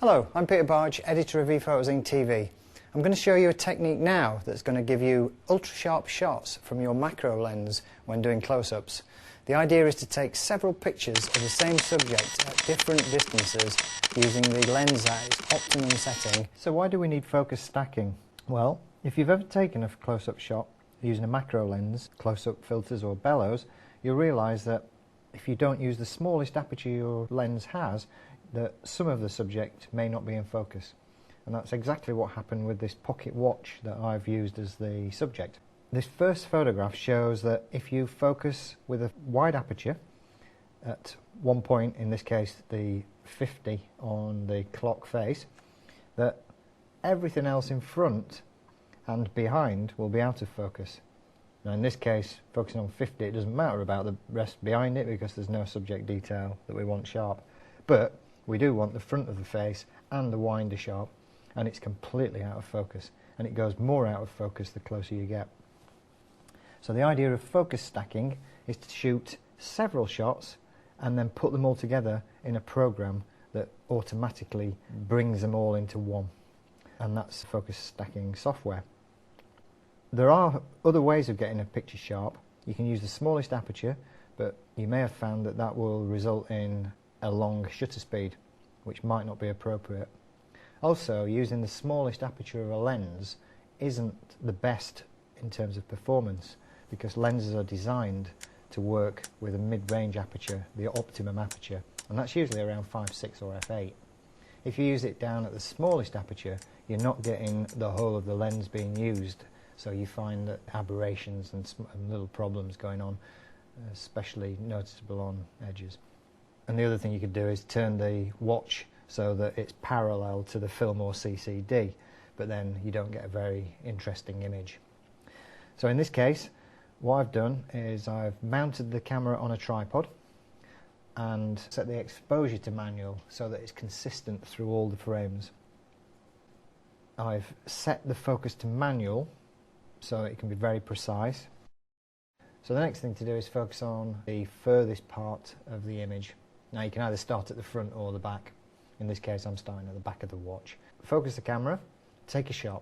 Hello, I'm Peter Bargh, editor of ePhotos TV. I'm going to show you a technique now that's going to give you ultra-sharp shots from your macro lens when doing close-ups. The idea is to take several pictures of the same subject at different distances using the lens at its optimum setting. So why do we need focus stacking? Well, if you've ever taken a close-up shot using a macro lens, close-up filters or bellows, you'll realise that if you don't use the smallest aperture your lens has, that some of the subject may not be in focus. And that's exactly what happened with this pocket watch that I've used as the subject. This first photograph shows that if you focus with a wide aperture at one point, in this case the 50 on the clock face, that everything else in front and behind will be out of focus. Now in this case, focusing on 50, it doesn't matter about the rest behind it because there's no subject detail that we want sharp. But we do want the front of the face and the winder sharp, and it's completely out of focus, and it goes more out of focus the closer you get. So the idea of focus stacking is to shoot several shots and then put them all together in a program that automatically brings them all into one, and that's focus stacking software. There are other ways of getting a picture sharp. You can use the smallest aperture, but you may have found that that will result in a long shutter speed, which might not be appropriate. Also, using the smallest aperture of a lens isn't the best in terms of performance, because lenses are designed to work with a mid-range aperture, the optimum aperture, and that's usually around 5.6 or f8. If you use it down at the smallest aperture, you're not getting the whole of the lens being used, so you find that aberrations and little problems going on, especially noticeable on edges. And the other thing you could do is turn the watch so that it's parallel to the film or CCD, but then you don't get a very interesting image. So in this case, what I've done is I've mounted the camera on a tripod and set the exposure to manual so that it's consistent through all the frames. I've set the focus to manual so it can be very precise. So the next thing to do is focus on the furthest part of the image. Now you can either start at the front or the back. In this case I'm starting at the back of the watch. Focus the camera, take a shot,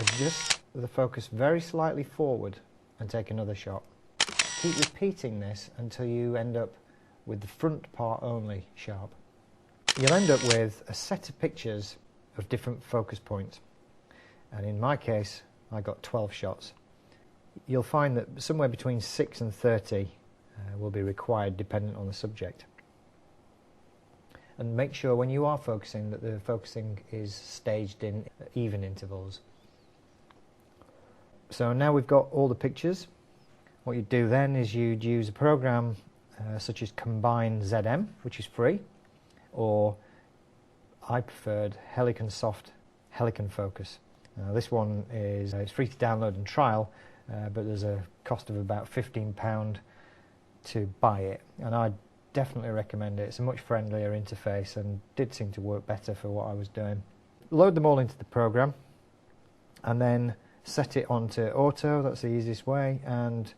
adjust the focus very slightly forward and take another shot. Keep repeating this until you end up with the front part only sharp. You'll end up with a set of pictures of different focus points, and in my case I got 12 shots. You'll find that somewhere between 6 and 30 will be required dependent on the subject. And make sure when you are focusing that the focusing is staged in even intervals. So now we've got all the pictures. What you'd do then is you'd use a program such as Combine ZM, which is free, or I preferred Helicon Soft Helicon Focus. Now this one is it's free to download and trial, but there's a cost of about £15 to buy it, and I definitely recommend it. It's a much friendlier interface and did seem to work better for what I was doing. Load them all into the program and then set it onto auto. That's the easiest way, and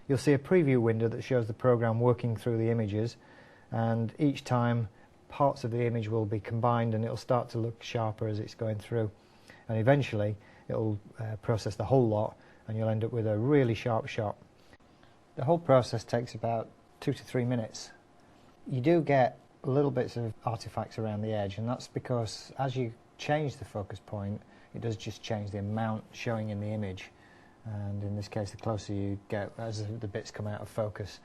you'll see a preview window that shows the program working through the images, and each time parts of the image will be combined and it'll start to look sharper as it's going through, and eventually it'll process the whole lot and you'll end up with a really sharp shot. The whole process takes about 2 to 3 minutes. You do get little bits of artifacts around the edge, and that's because as you change the focus point, it does just change the amount showing in the image, and in this case the closer you get as the bits come out of focus,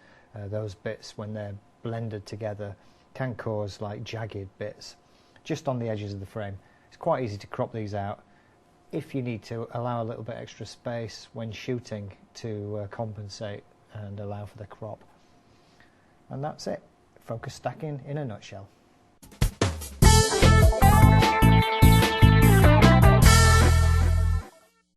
those bits when they're blended together can cause like jagged bits just on the edges of the frame. It's quite easy to crop these out if you need to allow a little bit extra space when shooting to compensate and allow for the crop. And that's it. Focus stacking in a nutshell.